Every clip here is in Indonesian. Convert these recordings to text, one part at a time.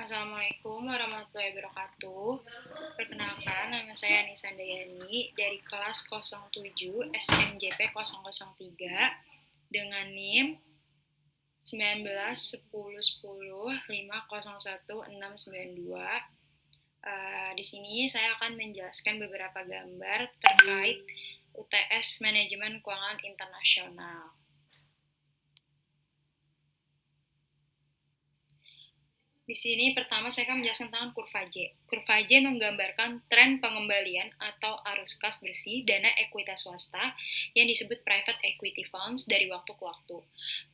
Assalamualaikum warahmatullahi wabarakatuh. Perkenalkan, nama saya Anissa Dayani dari kelas 07 SMJP 003 dengan NIM 19 10 10 501 692. Di sini saya akan menjelaskan beberapa gambar terkait UTS Manajemen Keuangan Internasional. Di sini pertama saya akan menjelaskan tentang kurva J. Kurva J menggambarkan tren pengembalian atau arus kas bersih dana ekuitas swasta yang disebut private equity funds dari waktu ke waktu.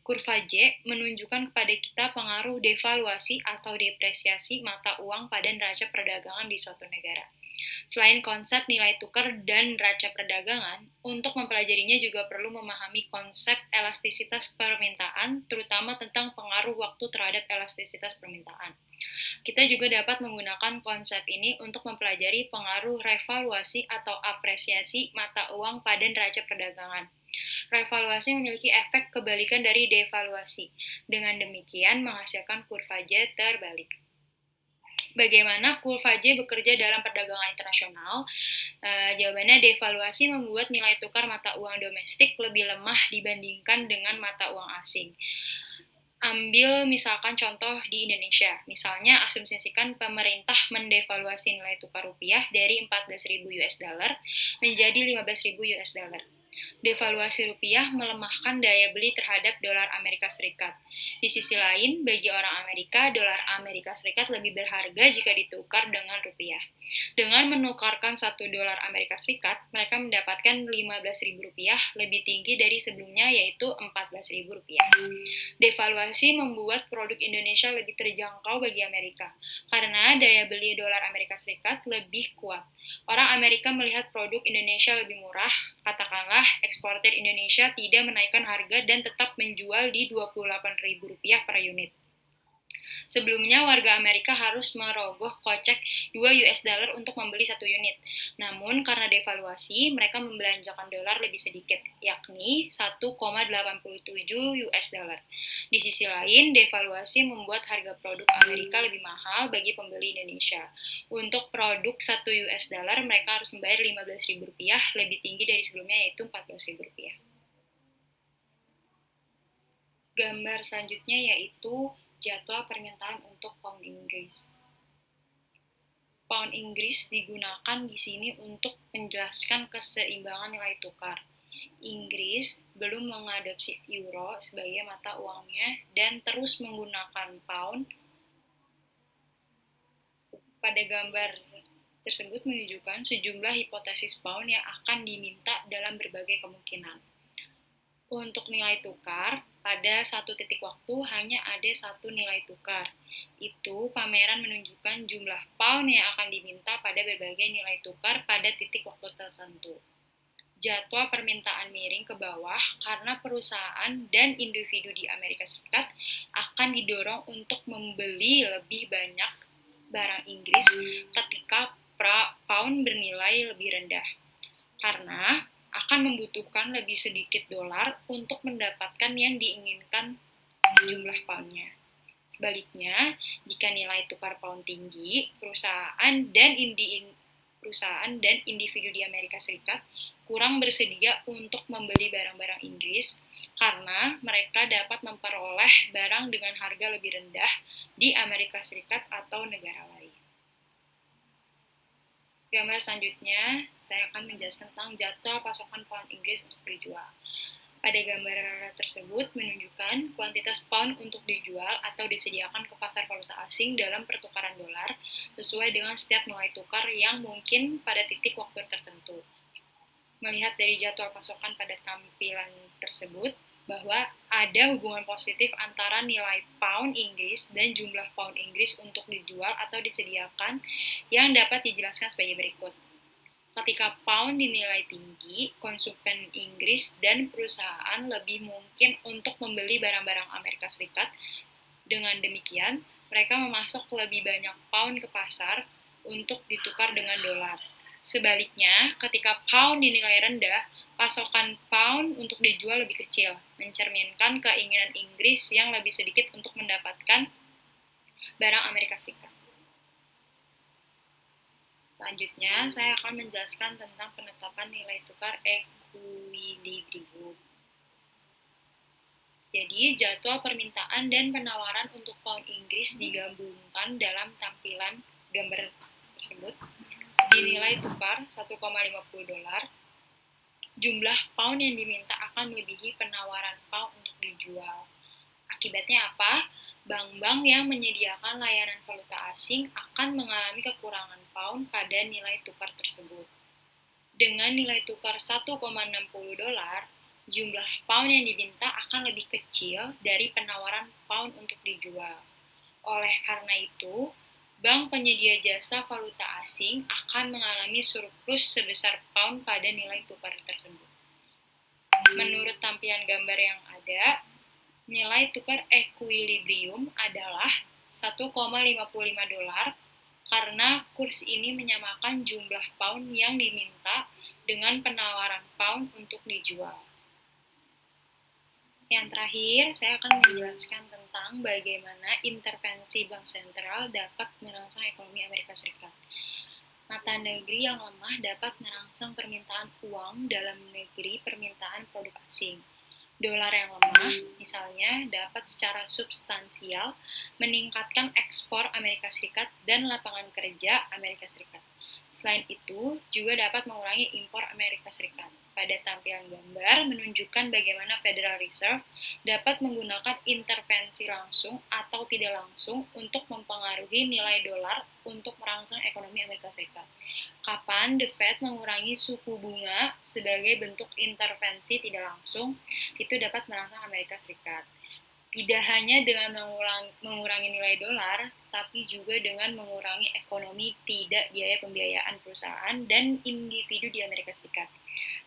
Kurva J menunjukkan kepada kita pengaruh devaluasi atau depresiasi mata uang pada neraca perdagangan di suatu negara. Selain konsep nilai tukar dan neraca perdagangan, untuk mempelajarinya juga perlu memahami konsep elastisitas permintaan, terutama tentang pengaruh waktu terhadap elastisitas permintaan. Kita juga dapat menggunakan konsep ini untuk mempelajari pengaruh revaluasi atau apresiasi mata uang pada neraca perdagangan. Revaluasi memiliki efek kebalikan dari devaluasi. Dengan demikian, menghasilkan kurva J terbalik. Bagaimana kurva J bekerja dalam perdagangan internasional? Jawabannya, devaluasi membuat nilai tukar mata uang domestik lebih lemah dibandingkan dengan mata uang asing. Ambil misalkan contoh di Indonesia. Misalnya, asumsikan pemerintah mendevaluasi nilai tukar rupiah dari 14.000 US dollar menjadi 15.000 US dollar. Devaluasi rupiah melemahkan daya beli terhadap dolar Amerika Serikat. Di sisi lain, bagi orang Amerika, dolar Amerika Serikat lebih berharga jika ditukar dengan rupiah. Dengan menukarkan 1 dolar Amerika Serikat, mereka mendapatkan 15.000 rupiah, lebih tinggi dari sebelumnya yaitu 14.000 rupiah. Devaluasi membuat produk Indonesia lebih terjangkau bagi Amerika, karena daya beli dolar Amerika Serikat lebih kuat. Orang Amerika melihat produk Indonesia lebih murah, katakanlah eksportir Indonesia tidak menaikkan harga dan tetap menjual di Rp28.000 per unit. Sebelumnya, warga Amerika harus merogoh kocek 2 US dollar untuk membeli 1 unit. Namun, karena devaluasi, mereka membelanjakan dolar lebih sedikit, yakni 1,87 US dollar. Di sisi lain, devaluasi membuat harga produk Amerika lebih mahal bagi pembeli Indonesia. Untuk produk 1 US dollar, mereka harus membayar Rp15.000, lebih tinggi dari sebelumnya yaitu Rp14.000. Gambar selanjutnya yaitu jadwal permintaan untuk pound Inggris. Pound Inggris digunakan di sini untuk menjelaskan keseimbangan nilai tukar. Inggris belum mengadopsi euro sebagai mata uangnya dan terus menggunakan pound. Pada gambar tersebut menunjukkan sejumlah hipotesis pound yang akan diminta dalam berbagai kemungkinan. Untuk nilai tukar, pada satu titik waktu hanya ada satu nilai tukar. Itu pameran menunjukkan jumlah pound yang akan diminta pada berbagai nilai tukar pada titik waktu tertentu. Jadwal permintaan miring ke bawah karena perusahaan dan individu di Amerika Serikat akan didorong untuk membeli lebih banyak barang Inggris ketika pound bernilai lebih rendah. Karena akan membutuhkan lebih sedikit dolar untuk mendapatkan yang diinginkan jumlah poundnya. Sebaliknya, jika nilai tukar pound tinggi, perusahaan dan individu di Amerika Serikat kurang bersedia untuk membeli barang-barang Inggris karena mereka dapat memperoleh barang dengan harga lebih rendah di Amerika Serikat atau negara lain. Gambar selanjutnya, saya akan menjelaskan tentang jadwal pasokan pound Inggris untuk dijual. Pada gambar tersebut menunjukkan kuantitas pound untuk dijual atau disediakan ke pasar valuta asing dalam pertukaran dolar sesuai dengan setiap nilai tukar yang mungkin pada titik waktu tertentu. Melihat dari jadwal pasokan pada tampilan tersebut, bahwa ada hubungan positif antara nilai pound Inggris dan jumlah pound Inggris untuk dijual atau disediakan yang dapat dijelaskan sebagai berikut. Ketika pound dinilai tinggi, konsumen Inggris dan perusahaan lebih mungkin untuk membeli barang-barang Amerika Serikat. Dengan demikian, mereka memasok lebih banyak pound ke pasar untuk ditukar dengan dolar. Sebaliknya, ketika pound dinilai rendah, pasokan pound untuk dijual lebih kecil, mencerminkan keinginan Inggris yang lebih sedikit untuk mendapatkan barang Amerika Serikat. Selanjutnya, saya akan menjelaskan tentang penetapan nilai tukar ekuilibrium. Jadi, jadwal permintaan dan penawaran untuk pound Inggris digabungkan dalam tampilan gambar tersebut. Dinilai tukar 1,50 dolar, jumlah pound yang diminta akan melebihi penawaran pound untuk dijual. Akibatnya apa? Bank-bank yang menyediakan layanan valuta asing akan mengalami kekurangan pound pada nilai tukar tersebut. Dengan nilai tukar 1,60 dolar, jumlah pound yang diminta akan lebih kecil dari penawaran pound untuk dijual. Oleh karena itu, bank penyedia jasa valuta asing akan mengalami surplus sebesar pound pada nilai tukar tersebut. Menurut tampilan gambar yang ada, nilai tukar ekuilibrium adalah 1,55 dolar karena kurs ini menyamakan jumlah pound yang diminta dengan penawaran pound untuk dijual. Yang terakhir, saya akan menjelaskan tentang bagaimana intervensi bank sentral dapat merangsang ekonomi Amerika Serikat. Mata negeri yang lemah dapat merangsang permintaan uang dalam negeri permintaan produk asing. Dolar yang lemah, misalnya, dapat secara substansial meningkatkan ekspor Amerika Serikat dan lapangan kerja Amerika Serikat. Selain itu, juga dapat mengurangi impor Amerika Serikat. Pada tampilan gambar menunjukkan bagaimana Federal Reserve dapat menggunakan intervensi langsung atau tidak langsung untuk mempengaruhi nilai dolar untuk merangsang ekonomi Amerika Serikat. Kapan The Fed mengurangi suku bunga sebagai bentuk intervensi tidak langsung, itu dapat merangsang Amerika Serikat. Tidak hanya dengan mengurangi nilai dolar, tapi juga dengan mengurangi ekonomi tidak biaya pembiayaan perusahaan dan individu di Amerika Serikat.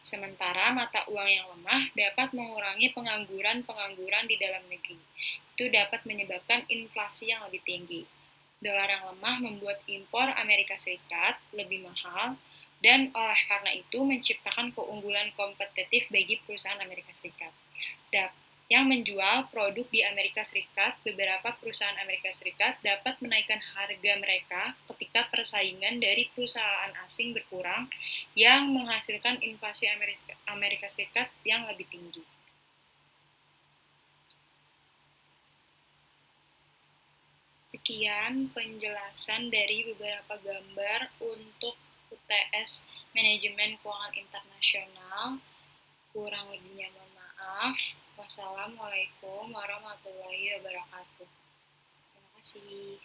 Sementara mata uang yang lemah dapat mengurangi pengangguran di dalam negeri. Itu dapat menyebabkan inflasi yang lebih tinggi. Dolar yang lemah membuat impor Amerika Serikat lebih mahal, dan oleh karena itu menciptakan keunggulan kompetitif bagi perusahaan Amerika Serikat. Yang menjual produk di Amerika Serikat, beberapa perusahaan Amerika Serikat dapat menaikkan harga mereka ketika persaingan dari perusahaan asing berkurang yang menghasilkan inflasi Amerika Serikat yang lebih tinggi. Sekian penjelasan dari beberapa gambar untuk UTS Manajemen Keuangan Internasional. Kurang lebihnya mohon maaf. Wassalamualaikum warahmatullahi wabarakatuh. Terima kasih.